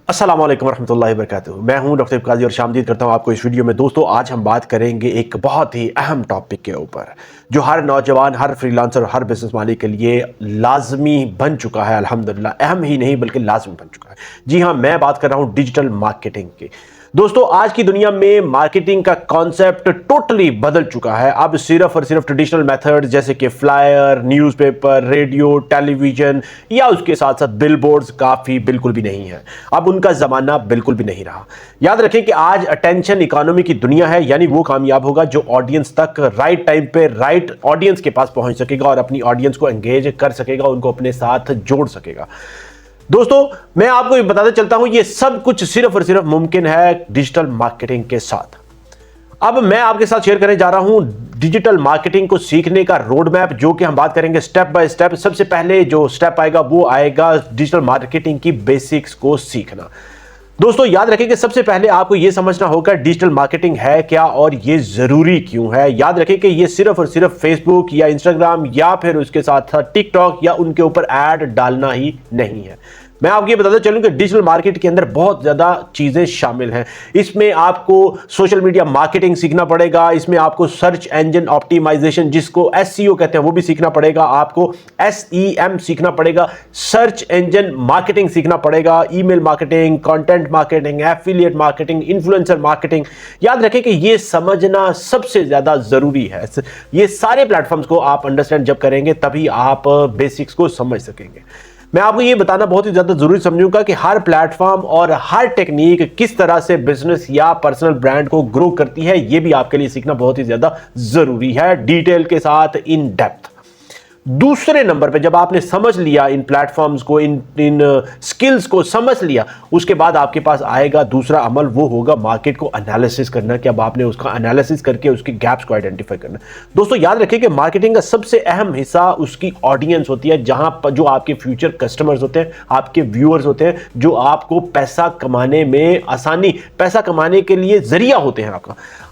अस्सलाम वालेकुम रहमतुल्लाहि व बरकातुहू। मैं हूं डॉक्टर काजी और शामदीद करता हूं आपको इस वीडियो में। दोस्तों, आज हम बात करेंगे एक बहुत ही अहम टॉपिक के ऊपर जो हर नौजवान, हर फ्रीलांसर और हर बिजनेस मालिक के लिए लाजमी बन चुका है। अल्हम्दुलिल्लाह, अहम ही नहीं बल्कि लाजमी बन चुका है। जी हाँ, मैं बात कर रहा हूं डिजिटल मार्केटिंग की। दोस्तों, आज की दुनिया में मार्केटिंग का कॉन्सेप्ट टोटली बदल चुका है। अब सिर्फ और सिर्फ ट्रेडिशनल मेथड जैसे कि फ्लायर, न्यूज़पेपर, रेडियो, टेलीविजन या उसके साथ साथ बिलबोर्ड्स काफ़ी बिल्कुल भी नहीं है। अब उनका ज़माना बिल्कुल भी नहीं रहा। याद रखें कि आज अटेंशन इकोनॉमी की दुनिया है, यानी वो कामयाब होगा जो ऑडियंस तक राइट टाइम पे राइट ऑडियंस के पास पहुंच सकेगा और अपनी ऑडियंस को एंगेज कर सकेगा, उनको अपने साथ जोड़ सकेगा। दोस्तों, मैं आपको ये बताते चलता हूं, ये सब कुछ सिर्फ और सिर्फ मुमकिन है डिजिटल मार्केटिंग के साथ। अब मैं आपके साथ शेयर करने जा रहा हूं डिजिटल मार्केटिंग को सीखने का रोड मैप, जो कि हम बात करेंगे स्टेप बाय स्टेप। सबसे पहले जो स्टेप आएगा वो आएगा डिजिटल मार्केटिंग की बेसिक्स को सीखना। दोस्तों, याद रखें कि सबसे पहले आपको यह समझना होगा डिजिटल मार्केटिंग है क्या और यह जरूरी क्यों है। याद रखें कि यह सिर्फ और सिर्फ फेसबुक या इंस्टाग्राम या फिर उसके साथ साथ टिकटॉक या उनके ऊपर ऐड डालना ही नहीं है। मैं आपको ये बताता चलूं कि डिजिटल मार्केट के अंदर बहुत ज़्यादा चीज़ें शामिल हैं। इसमें आपको सोशल मीडिया मार्केटिंग सीखना पड़ेगा, इसमें आपको सर्च इंजन ऑप्टिमाइजेशन जिसको एसईओ कहते हैं वो भी सीखना पड़ेगा, आपको एसईएम सीखना पड़ेगा, सर्च इंजन मार्केटिंग सीखना पड़ेगा, email marketing, content marketing, affiliate marketing, influencer marketing. याद रखें कि ये समझना सबसे ज़्यादा ज़रूरी है। ये सारे प्लेटफॉर्म्स को आप अंडरस्टैंड जब करेंगे तभी आप बेसिक्स को समझ सकेंगे। मैं आपको ये बताना बहुत ही ज़्यादा ज़रूरी समझूंगा कि हर प्लेटफॉर्म और हर टेक्निक किस तरह से बिजनेस या पर्सनल ब्रांड को ग्रो करती है, ये भी आपके लिए सीखना बहुत ही ज़्यादा ज़रूरी है, डिटेल के साथ, इन डेप्थ। दूसरे नंबर पे जब आपने समझ लिया इन प्लेटफॉर्म्स को, इन स्किल्स को समझ लिया, उसके बाद आपके पास आएगा दूसरा अमल, वो होगा मार्केट को एनालिसिस करना कि अब आपने उसका एनालिसिस करके उसके गैप्स को आइडेंटिफाई करना। दोस्तों, याद रखिए कि मार्केटिंग का सबसे अहम हिस्सा उसकी ऑडियंस होती है, जहां पर जो आपके फ्यूचर कस्टमर्स होते हैं, आपके व्यूअर्स होते हैं, जो आपको पैसा कमाने में आसानी, पैसा कमाने के लिए जरिया होते हैं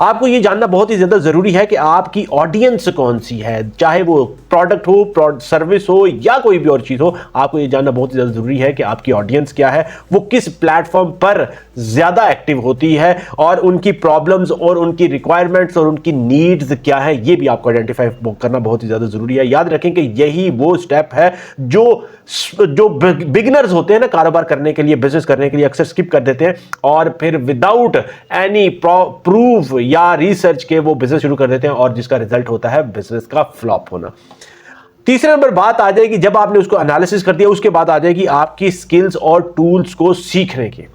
आपको ये जानना बहुत ही ज्यादा जरूरी है कि आपकी ऑडियंस कौन सी है, चाहे वो प्रोडक्ट हो, सर्विस हो या कोई भी और चीज हो। आपको यह जानना बहुत ही ज्यादा जरूरी है कि आपकी ऑडियंस क्या है, वो किस प्लेटफॉर्म पर ज्यादा एक्टिव होती है और उनकी प्रॉब्लम्स और उनकी रिक्वायरमेंट्स और उनकी नीड्स क्या है, ये भी आपको आइडेंटिफाई करना बहुत ही ज्यादा जरूरी है। याद रखें कि यही वो स्टेप है जो बिगिनर्स होते हैं ना कारोबार करने के लिए, बिजनेस करने के लिए, अक्सर स्किप कर देते हैं और फिर विदाउट एनी प्रूफ या रिसर्च के वो बिजनेस शुरू कर देते हैं और जिसका रिजल्ट होता है बिजनेस का फ्लॉप होना। तीसरे नंबर बात आ जाएगी, जब आपने उसको एनालिसिस कर दिया उसके बाद आ जाएगी आपकी स्किल्स और टूल्स को सीखने की।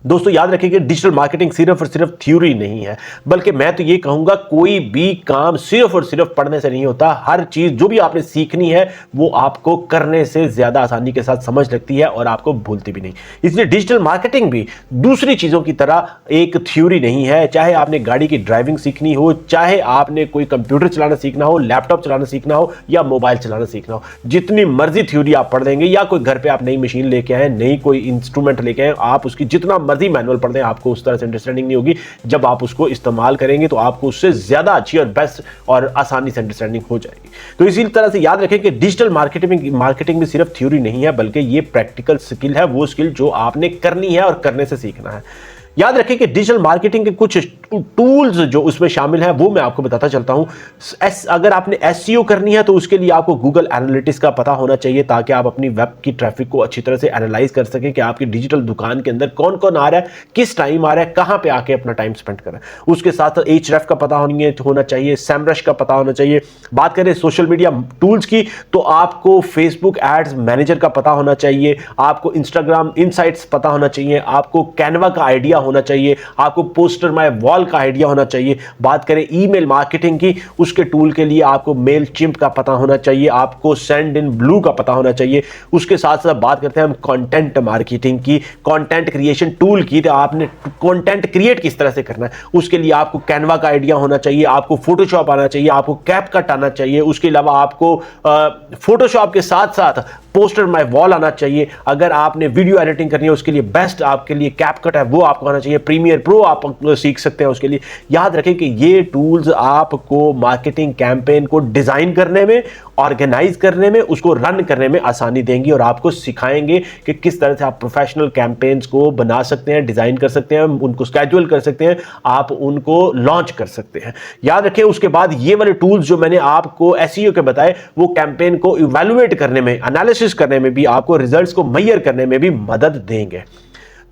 दोस्तों, याद रखिए कि डिजिटल मार्केटिंग सिर्फ और सिर्फ थ्योरी नहीं है, बल्कि मैं तो ये कहूंगा कोई भी काम सिर्फ और सिर्फ पढ़ने से नहीं होता। हर चीज जो भी आपने सीखनी है वो आपको करने से ज्यादा आसानी के साथ समझ लगती है और आपको भूलती भी नहीं। इसलिए डिजिटल मार्केटिंग भी दूसरी चीजों की तरह एक थ्योरी नहीं है। चाहे आपने गाड़ी की ड्राइविंग सीखनी हो, चाहे आपने कोई कंप्यूटर चलाना सीखना हो, लैपटॉप चलाना सीखना हो या मोबाइल चलाना सीखना हो, जितनी मर्जी थ्योरी आप पढ़ देंगे या कोई घर पे आप नई मशीन लेके आए, नई कोई इंस्ट्रूमेंट लेके आए, आप उसकी जितना मर्जी मैनुअल पढ़ दें, आपको उस तरह से अंडरस्टैंडिंग नहीं होगी। जब आप उसको इस्तेमाल करेंगे तो आपको उससे ज्यादा अच्छी और बेस्ट और आसानी से अंडरस्टैंडिंग हो जाएगी। तो इसी तरह से याद रखें कि डिजिटल मार्केटिंग में सिर्फ थ्योरी नहीं है, बल्कि ये प्रैक्टिकल स्किल है, वो स्किल जो आपने करनी है और करने से सीखना है। याद रखें कि डिजिटल मार्केटिंग के कुछ टूल्स जो उसमें शामिल हैं वो मैं आपको बताता चलता हूं। अगर आपने एसईओ करनी है तो उसके लिए आपको गूगल एनालिटिक्स का पता होना चाहिए, ताकि आप अपनी वेब की ट्रैफिक को अच्छी तरह से एनालाइज कर सकें कि आपकी डिजिटल दुकान के अंदर कौन कौन आ रहा है, किस टाइम आ रहा है, कहां पे आके अपना टाइम स्पेंड कर रहा है। उसके साथ एचरेफ का पता होना चाहिए, सेमरश का पता होना चाहिए। बात करें सोशल मीडिया टूल्स की तो आपको फेसबुक एड्स मैनेजर का पता होना चाहिए, आपको इंस्टाग्राम इनसाइट्स पता होना चाहिए, आपको कैनवा का आइडिया होना चाहिए, आपको पोस्टर माय वॉल का आइडिया होना चाहिए। बात करें ईमेल मार्केटिंग की, उसके टूल के लिए आपको मेल चिम्प का पता होना चाहिए, आपको सेंड इन ब्लू का पता होना चाहिए। उसके साथ साथ बात करते हैं हम कंटेंट मार्केटिंग की, कंटेंट क्रिएशन टूल की, तो आपने कंटेंट क्रिएट किस तरह से करना है उसके लिए आपको कैनवा का आइडिया होना चाहिए, आपको फोटोशॉप आना चाहिए, आपको कैपकट आना चाहिए। उसके अलावा आपको फोटोशॉप के साथ साथ पोस्टर माय वॉल आना चाहिए, अगर आपने वीडियो एडिटिंग करनी है उसके लिए बेस्ट आपके लिए कैपकट है वो आपको आना चाहिए, प्रीमियर प्रो आप सीख सकते हैं उसके लिए। याद रखें कि ये टूल्स आपको मार्केटिंग कैंपेन को डिजाइन करने में, ऑर्गेनाइज करने में, उसको रन करने में आसानी देंगी और आपको सिखाएंगे कि किस तरह से आप प्रोफेशनल कैंपेन्स को बना सकते हैं, डिजाइन कर सकते हैं, उनको स्केड्यूल कर सकते हैं, आप उनको लॉन्च कर सकते हैं। याद रखें उसके बाद ये वाले टूल्स जो मैंने आपको एसईओ के बताए वो कैंपेन को इवैल्यूएट करने में, एनालिसिस करने में भी, आपको रिजल्ट्स को मेजर करने में भी मदद देंगे।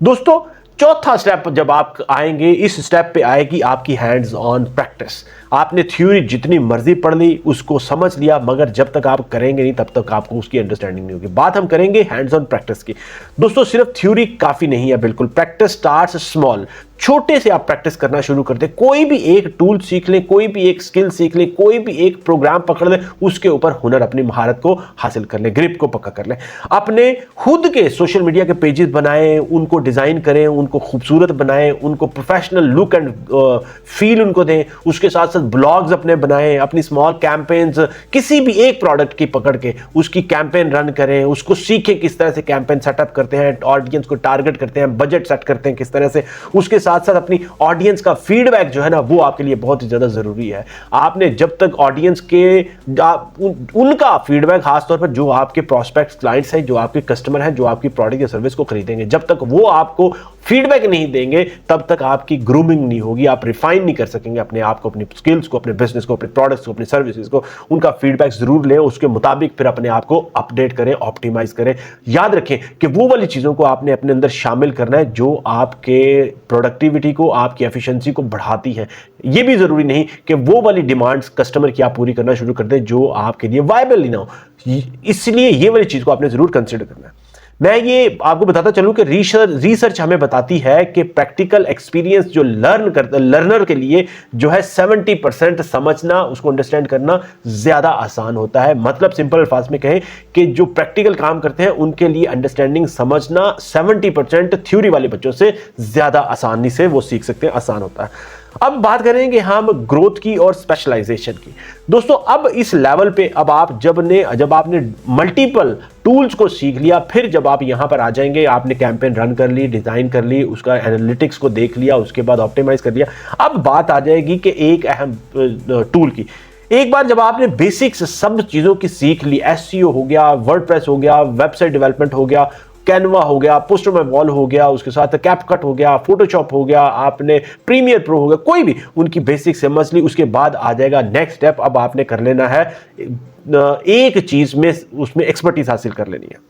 दोस्तों चौथा स्टेप जब आप आएंगे, इस स्टेप पे आएगी आपकी हैंड्स ऑन प्रैक्टिस। आपने थ्योरी जितनी मर्जी पढ़ ली, उसको समझ लिया, मगर जब तक आप करेंगे नहीं तब तक आपको उसकी अंडरस्टैंडिंग नहीं होगी। बात हम करेंगे हैंड्स ऑन प्रैक्टिस की। दोस्तों सिर्फ थ्योरी काफी नहीं है, बिल्कुल। प्रैक्टिस स्टार्ट्स स्मॉल, छोटे से आप प्रैक्टिस करना शुरू कर दें। कोई भी एक टूल सीख लें, कोई भी एक स्किल सीख लें, कोई भी एक प्रोग्राम पकड़ लें, उसके ऊपर हुनर, अपनी महारत को हासिल कर लें, ग्रिप को पक्का कर लें। अपने खुद के सोशल मीडिया के पेजेस बनाएं, उनको डिजाइन करें, उनको खूबसूरत बनाएं, उनको प्रोफेशनल लुक एंड फील उनको दें। उसके साथ साथ ब्लॉग्स अपने बनाएं, अपनी स्मॉल कैंपेन्स, किसी भी एक प्रोडक्ट की पकड़ के उसकी कैंपेन रन करें, उसको सीखें किस तरह से कैंपेन सेटअप करते हैं, ऑडियंस को टारगेट करते हैं, बजट सेट करते हैं किस तरह से। उसके साथ साथ अपनी ऑडियंस का फीडबैक जो है ना वो आपके लिए बहुत ही ज्यादा जरूरी है। आपने जब तक ऑडियंस के उनका फीडबैक, खासतौर पर जो आपके प्रोस्पेक्ट्स क्लाइंट्स हैं, जो आपके कस्टमर हैं, जो आपकी प्रोडक्ट या सर्विस को खरीदेंगे, जब तक वो आपको फीडबैक नहीं देंगे तब तक आपकी ग्रूमिंग नहीं होगी, आप रिफाइन नहीं कर सकेंगे अपने आप को, अपनी स्किल्स को, अपने बिजनेस को, अपने प्रोडक्ट्स को, अपनी सर्विसेज को। उनका फीडबैक जरूर लें, उसके मुताबिक फिर अपने आप को अपडेट करें, ऑप्टिमाइज करें। याद रखें कि वो वाली चीजों को आपने अपने अंदर शामिल करना है जो आपके प्रोडक्टिविटी को, आपकी एफिशिएंसी को बढ़ाती है। ये भी जरूरी नहीं कि वो वाली डिमांड्स कस्टमर की आप पूरी करना शुरू कर दें जो आपके लिए वायबल ही ना हो। इसलिए ये वाली चीज को आपने जरूर कंसिडर करना है। मैं ये आपको बताता चलूं कि रिसर्च हमें बताती है कि प्रैक्टिकल एक्सपीरियंस जो लर्नर के लिए जो है 70% समझना, उसको अंडरस्टैंड करना ज्यादा आसान होता है। मतलब सिंपल अल्फाज में कहें कि जो प्रैक्टिकल काम करते हैं उनके लिए अंडरस्टैंडिंग समझना 70% थ्योरी वाले बच्चों से ज्यादा आसानी से वो सीख सकते हैं, आसान होता है। अब बात करेंगे हम ग्रोथ की और स्पेशलाइजेशन की। दोस्तों अब इस लेवल पे अब आप जब आपने मल्टीपल टूल्स को सीख लिया, फिर जब आप यहां पर आ जाएंगे, आपने कैंपेन रन कर ली, डिजाइन कर ली, उसका एनालिटिक्स को देख लिया, उसके बाद ऑप्टिमाइज कर लिया। अब बात आ जाएगी कि एक अहम टूल की। एक बार जब आपने बेसिक्स सब चीजों की सीख ली, एसईओ हो गया, वर्डप्रेस हो गया, वेबसाइट डेवलपमेंट हो गया, कैनवा हो गया, पोस्टर माय वॉल हो गया, उसके साथ कैपकट हो गया, फोटोशॉप हो गया, आपने प्रीमियर प्रो हो गया, कोई भी उनकी बेसिक समझ ली। उसके बाद आ जाएगा नेक्स्ट स्टेप। अब आपने कर लेना है एक चीज में, उसमें एक्सपर्टीज हासिल कर लेनी है।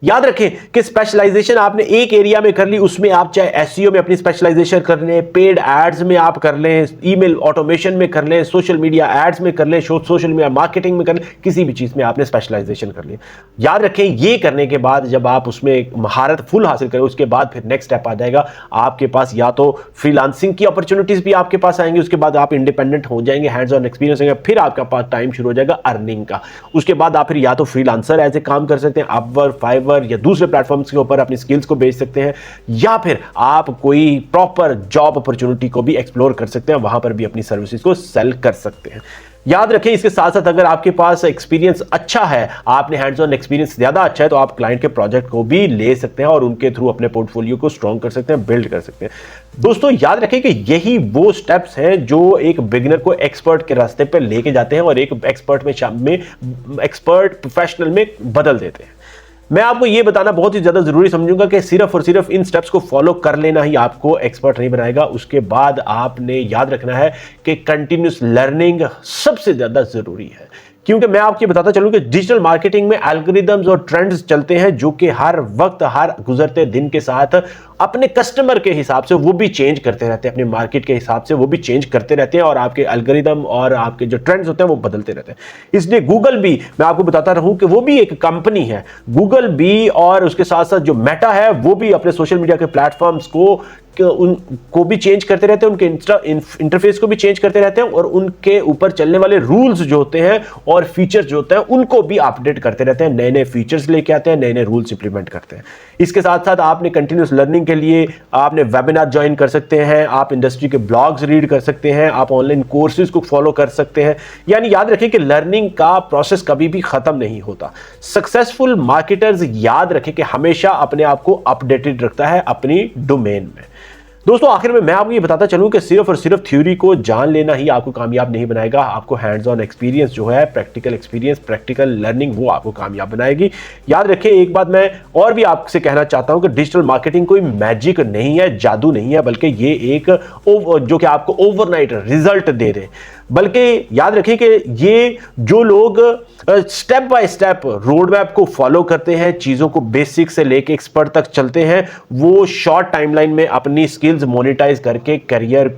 याद रखें कि स्पेशलाइजेशन आपने एक एरिया में कर ली, उसमें आप चाहे एसईओ में अपनी स्पेशलाइजेशन कर लें, पेड एड्स में आप कर लें, ईमेल ऑटोमेशन में कर लें, सोशल मीडिया एड्स में कर लें, सोशल मीडिया मार्केटिंग में कर लें, किसी भी चीज में आपने स्पेशलाइजेशन कर ली। याद रखें ये करने के बाद जब आप उसमें महारत फुल हासिल करें, उसके बाद फिर नेक्स्ट स्टेप आ जाएगा आपके पास, या तो फ्रीलांसिंग की अपॉर्चुनिटीज भी आपके पास आएंगी, उसके बाद आप इंडिपेंडेंट हो जाएंगे, हैंड्स ऑन एक्सपीरियंस होगा, फिर आपके पास टाइम शुरू हो जाएगा अर्निंग का। उसके बाद आप फिर या तो फ्रीलांसर एज ए काम कर सकते हैं, अपवर्क, फाइवर या दूसरे प्लेटफॉर्म्स के ऊपर अपनी स्किल्स को बेच सकते हैं, या फिर आप कोई प्रॉपर जॉब अपॉर्चुनिटी को भी एक्सप्लोर कर सकते हैं, वहां पर भी अपनी सर्विसेज को सेल कर सकते हैं। याद रखें इसके साथ साथ अगर आपके पास एक्सपीरियंस अच्छा है, आपने हैंड्स ऑन एक्सपीरियंस ज्यादा अच्छा है, तो आप क्लाइंट के प्रोजेक्ट को भी ले सकते हैं और उनके थ्रू अपने पोर्टफोलियो को स्ट्रॉन्ग कर सकते हैं, बिल्ड कर सकते हैं। दोस्तों याद रखें कि यही वो स्टेप्स हैं जो एक बिगिनर को एक्सपर्ट के रास्ते पर लेके जाते हैं और एक एक्सपर्ट प्रोफेशनल में बदल देते हैं। मैं आपको यह बताना बहुत ही ज्यादा जरूरी समझूंगा कि सिर्फ और सिर्फ इन स्टेप्स को फॉलो कर लेना ही आपको एक्सपर्ट नहीं बनाएगा। उसके बाद आपने याद रखना है कि कंटिन्यूस लर्निंग सबसे ज्यादा जरूरी है, क्योंकि मैं आपको बताता चलूं कि डिजिटल मार्केटिंग में एल्गोरिदम्स और ट्रेंड्स चलते हैं जो कि हर वक्त, हर गुजरते दिन के साथ अपने कस्टमर के हिसाब से वो भी चेंज करते रहते हैं, अपने मार्केट के हिसाब से वो भी चेंज करते रहते हैं और आपके एल्गोरिदम और आपके जो ट्रेंड्स होते हैं वो बदलते रहते हैं। इसलिए गूगल भी, मैं आपको बताता रहूं कि वो भी एक कंपनी है, गूगल भी, और उसके साथ साथ जो मेटा है वो भी अपने सोशल मीडिया के प्लेटफॉर्म्स को उनको भी चेंज करते रहते हैं, उनके इंटरफेस को भी चेंज करते रहते हैं और उनके ऊपर चलने वाले रूल्स जो होते हैं और फीचर्स जो होते हैं उनको भी अपडेट करते रहते हैं, नए नए फीचर्स लेके आते हैं, नए नए रूल्स इंप्लीमेंट करते हैं। इसके साथ साथ आपने कंटिन्यूस लर्निंग के लिए आपने वेबिनार ज्वाइन कर सकते हैं, आप इंडस्ट्री के ब्लॉग्स रीड कर सकते हैं, आप ऑनलाइन कोर्सेज को फॉलो कर सकते हैं। यानी याद रखें कि लर्निंग का प्रोसेस कभी भी खत्म नहीं होता। सक्सेसफुल मार्केटर्स याद रखें कि हमेशा अपने आप को अपडेटेड रखता है अपनी डोमेन में। दोस्तों आखिर में मैं आपको ये बताता चलूं कि सिर्फ और सिर्फ थ्योरी को जान लेना ही आपको कामयाब नहीं बनाएगा। आपको हैंड्स ऑन एक्सपीरियंस जो है, प्रैक्टिकल एक्सपीरियंस, प्रैक्टिकल लर्निंग, वो आपको कामयाब बनाएगी। याद रखें एक बात मैं और भी आपसे कहना चाहता हूं कि डिजिटल मार्केटिंग कोई मैजिक नहीं है, जादू नहीं है, बल्कि ये एक जो कि आपको ओवरनाइट रिजल्ट दे दे। बल्कि याद रखें कि ये जो लोग step by step road map को फॉलो करते हैं, चीज़ों को बेसिक से लेके एक्सपर्ट तक चलते हैं, वो शॉर्ट टाइमलाइन में अपनी स्किल्स मोनेटाइज करके करियर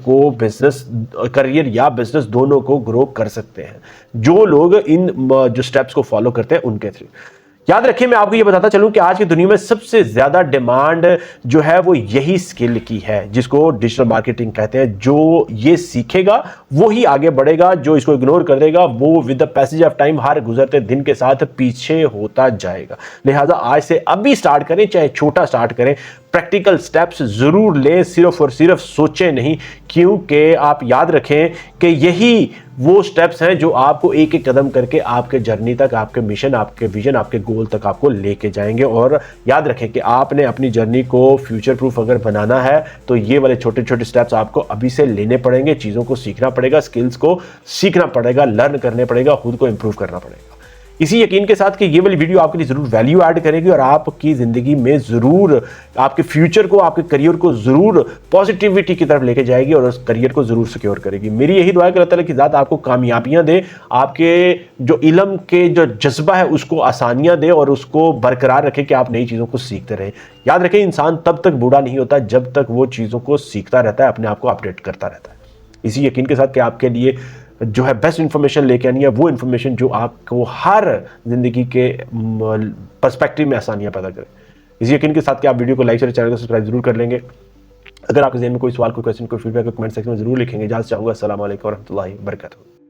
या बिजनेस दोनों को ग्रो कर सकते हैं, जो लोग इन जो स्टेप्स को फॉलो करते हैं उनके थ्रू। याद रखिए मैं आपको ये बताता चलूं कि आज की दुनिया में सबसे ज्यादा डिमांड जो है वो यही स्किल की है, जिसको डिजिटल मार्केटिंग कहते हैं। जो ये सीखेगा वो ही आगे बढ़ेगा, जो इसको इग्नोर कर देगा वो with the passage of time, हर गुजरते दिन के साथ पीछे होता जाएगा। लिहाजा आज से अभी स्टार्ट करें, चाहे छोटा स्टार्ट करें, प्रैक्टिकल स्टेप्स जरूर लें, सिर्फ और सिर्फ सोचें नहीं, क्योंकि आप याद रखें कि यही वो स्टेप्स हैं जो आपको एक एक कदम करके आपके जर्नी तक, आपके मिशन, आपके विजन, आपके गोल तक आपको लेके जाएंगे। और याद रखें कि आपने अपनी जर्नी को फ्यूचर प्रूफ अगर बनाना है तो ये वाले छोटे छोटे स्टेप्स आपको अभी से लेने पड़ेंगे, चीज़ों को सीखना पड़ेगा, स्किल्स को सीखना पड़ेगा, लर्न करने पड़ेगा, खुद को इंप्रूव करना पड़ेगा। इसी यकीन के साथ कि ये वाली वीडियो आपके लिए जरूर वैल्यू ऐड करेगी और आपकी जिंदगी में जरूर आपके फ्यूचर को, आपके करियर को जरूर पॉजिटिविटी की तरफ लेके जाएगी और उस करियर को जरूर सिक्योर करेगी। मेरी यही दुआ है कि अल्लाह ताला की ज़ात आपको कामयाबियां दे, आपके जो इल्म के जो जज्बा है उसको आसानियां दे और उसको बरकरार रखे कि आप नई चीज़ों को सीखते रहें। याद रखें इंसान तब तक बूढ़ा नहीं होता जब तक वो चीज़ों को सीखता रहता है, अपने आप को अपडेट करता रहता है। इसी यकीन के साथ कि आपके लिए जो है बेस्ट इंफॉर्मेशन लेके आनी है, वो इंफॉर्मेशन जो आपको हर जिंदगी के पर्सपेक्टिव में आसानियां पैदा करे। इसी यकीन के साथ कि आप वीडियो को लाइक शेयर, चैनल को सब्सक्राइब जरूर कर लेंगे। अगर आपके ज़हन में कोई सवाल, कोई क्वेश्चन, कोई फीडबैक, कोई कमेंट सेक्शन में जरूर लिखेंगे। इजाज़त चाहूँगा। अस्सलाम वालेकुम व रहमतुल्लाहि व बरकातहू।